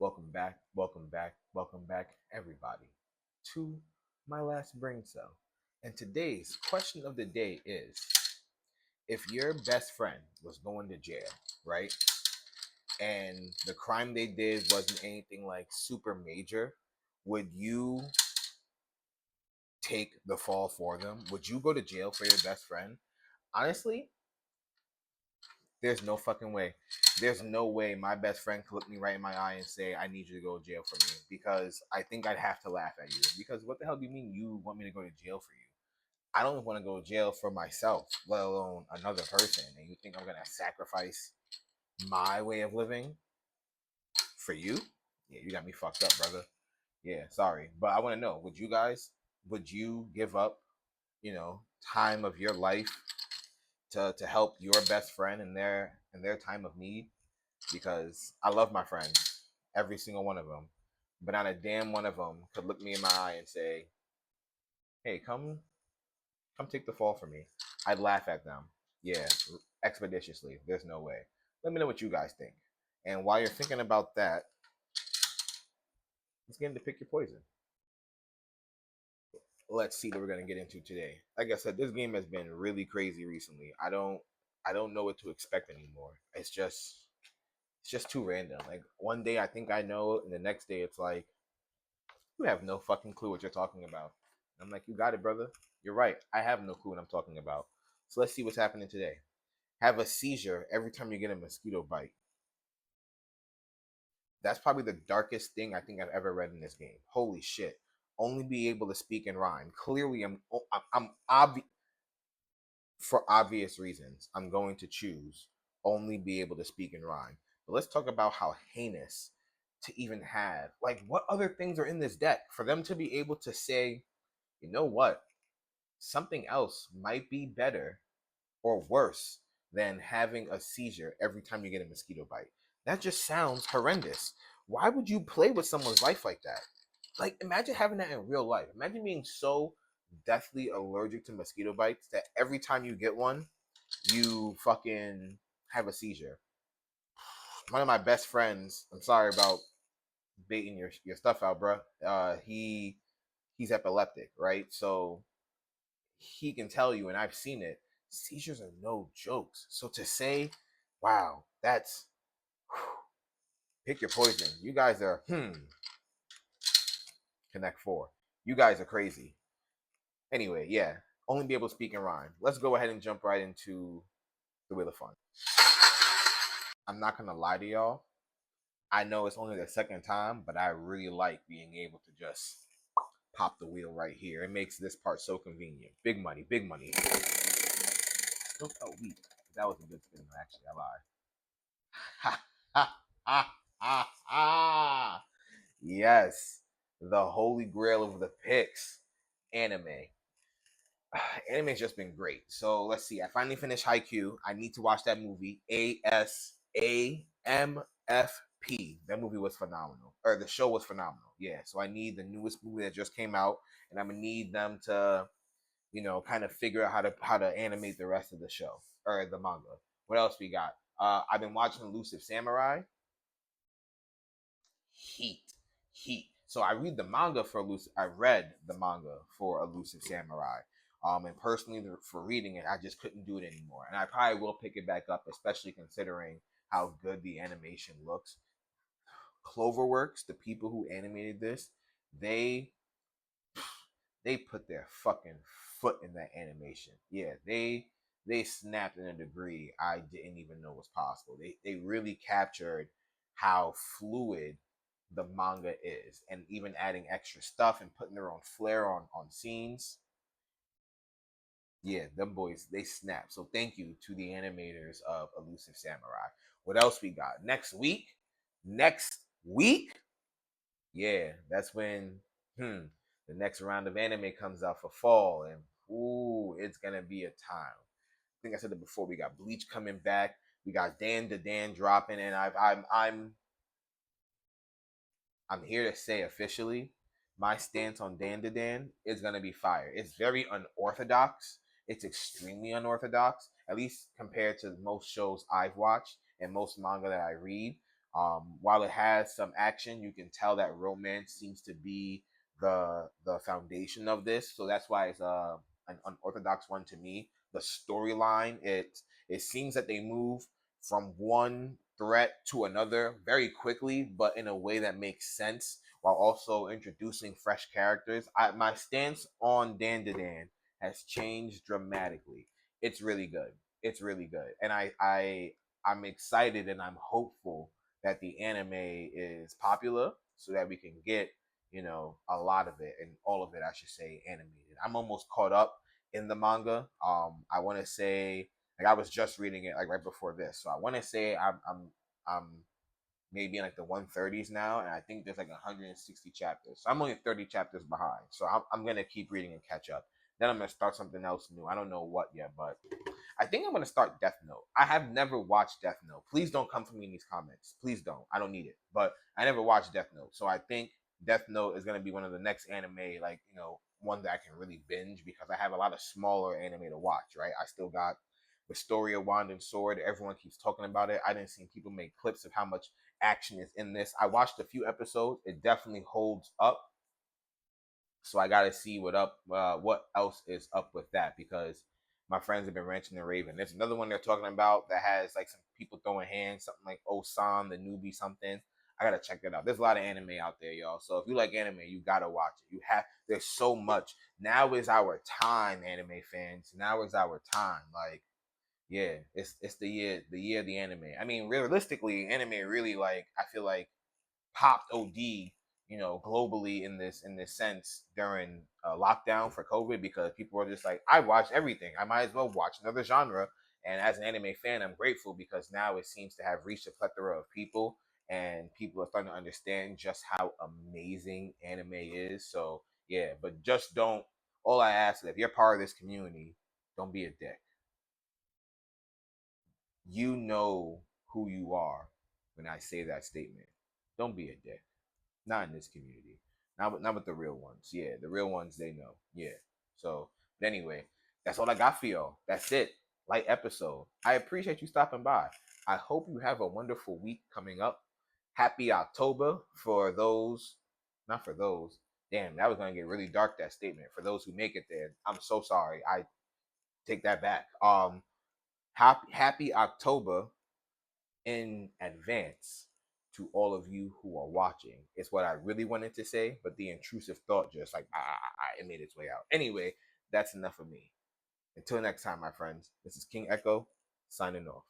welcome back, everybody, to my last brain cell. And today's question of the day is: if your best friend was going to jail, right, and the crime they did wasn't anything like super major, would you take the fall for them? Would you go to jail for your best friend? Honestly, there's no fucking way. There's no way my best friend could look me right in my eye and say, I need you to go to jail for me. Because I think I'd have to laugh at you. Because what the hell do you mean you want me to go to jail for you? I don't want to go to jail for myself, let alone another person. And you think I'm going to sacrifice my way of living for you? Yeah, you got me fucked up, brother. Yeah, sorry. But I want to know, would you give up, time of your life to help your best friend in their time of need? Because I love my friends, every single one of them, but not a damn one of them could look me in my eye and say, "Hey, come take the fall for me." I'd laugh at them. Yeah, expeditiously. There's no way. Let me know what you guys think. And while you're thinking about that, let's get into pick your poison. Let's see what we're gonna get into today. Like I said, this game has been really crazy recently. I don't know what to expect anymore. It's just too random. Like one day I think I know, and the next day it's like you have no fucking clue what you're talking about. I'm like, you got it, brother. You're right. I have no clue what I'm talking about. So let's see what's happening today. Have a seizure every time you get a mosquito bite. That's probably the darkest thing I think I've ever read in this game. Holy shit. Only be able to speak and rhyme. Clearly, for obvious reasons, I'm going to choose only be able to speak and rhyme. But let's talk about how heinous to even have. Like, what other things are in this deck for them to be able to say, you know what? Something else might be better or worse than having a seizure every time you get a mosquito bite. That just sounds horrendous. Why would you play with someone's life like that? Like, imagine having that in real life. Imagine being so deathly allergic to mosquito bites that every time you get one, you fucking have a seizure. One of my best friends, I'm sorry about baiting your stuff out, bro. He's epileptic, right? So he can tell you, and I've seen it, seizures are no jokes. So to say, wow, that's pick your poison. You guys are connect four. You guys are crazy. Anyway, yeah, only be able to speak and rhyme. Let's go ahead and jump right into the wheel of fun. I'm not gonna lie to y'all. I know it's only the second time, but I really like being able to just pop the wheel right here. It makes this part so convenient. Big money, big money. Still felt weak. That was a good spin, actually. I lied. Ha ha ha ha ha. Yes, the holy grail of the picks, anime. Anime's just been great. So let's see. I finally finished Haikyuu. I need to watch that movie. ASAMFP. That movie was phenomenal. Or the show was phenomenal. Yeah. So I need the newest movie that just came out, and I'm gonna need them to, kind of figure out how to animate the rest of the show or the manga. What else we got? I've been watching Elusive Samurai. Heat, heat. So I read the manga for Elusive. I read the manga for Elusive Samurai. And personally, for reading it, I just couldn't do it anymore. And I probably will pick it back up, especially considering how good the animation looks. Cloverworks, the people who animated this, they they put their fucking foot in that animation. Yeah, they snapped in a degree I didn't even know was possible. They really captured how fluid the manga is, and even adding extra stuff and putting their own flair on scenes. Yeah, them boys, they snap. So thank you to the animators of Elusive Samurai. What else we got next week? Next week, yeah, that's when the next round of anime comes out for fall, and ooh, it's gonna be a time. I think I said it before. We got Bleach coming back. We got Dan to Dan dropping, and I'm here to say officially, my stance on Dan to Dan is gonna be fire. It's very unorthodox. It's extremely unorthodox, at least compared to most shows I've watched and most manga that I read. While it has some action, you can tell that romance seems to be the foundation of this. So that's why it's an unorthodox one to me. The storyline, it seems that they move from one threat to another very quickly, but in a way that makes sense while also introducing fresh characters. My stance on Dan Dadan has changed dramatically. It's really good. It's really good, and I'm excited and I'm hopeful that the anime is popular so that we can get a lot of it and all of it, I should say, animated. I'm almost caught up in the manga. I want to say, like, I was just reading it like right before this, so I want to say I'm maybe in like the 130s now, and I think there's like 160 chapters. So I'm only 30 chapters behind. So I'm gonna keep reading and catch up. Then I'm gonna start something else new. I don't know what yet, but I think I'm gonna start Death Note. I have never watched Death Note. Please don't come for me in these comments. Please don't. I don't need it. But I never watched Death Note, so I think Death Note is gonna be one of the next anime, like one that I can really binge because I have a lot of smaller anime to watch. Right? I still got the story of Wand and Sword. Everyone keeps talking about it. I didn't see people make clips of how much action is in this. I watched a few episodes. It definitely holds up. So I got to see what else is up with that because my friends have been ranting and raving. There's another one they're talking about that has like some people throwing hands, something like Osan the newbie something. I gotta check that out. There's a lot of anime out there, y'all. So if you like anime, you gotta watch it. There's so much. Now is our time, anime fans. Now is our time. Like, yeah, it's the year of the anime. I mean, realistically, anime really, like, I feel like popped OD, globally in this sense during lockdown for COVID because people were just like, I watch everything. I might as well watch another genre. And as an anime fan, I'm grateful because now it seems to have reached a plethora of people, and people are starting to understand just how amazing anime is. So yeah, but just don't. All I ask is if you're part of this community, don't be a dick. You know who you are when I say that statement. Don't be a dick. Not in this community. Not with the real ones. Yeah, the real ones, they know. Yeah. So, but anyway, that's all I got for y'all. That's it. Light episode. I appreciate you stopping by. I hope you have a wonderful week coming up. Happy October for those, not for those. Damn, that was gonna get really dark. That statement for those who make it there. I'm so sorry. I take that back. Happy October in advance to all of you who are watching. It's what I really wanted to say, but the intrusive thought just like it made its way out. Anyway, that's enough of me. Until next time, my friends. This is King Echo signing off.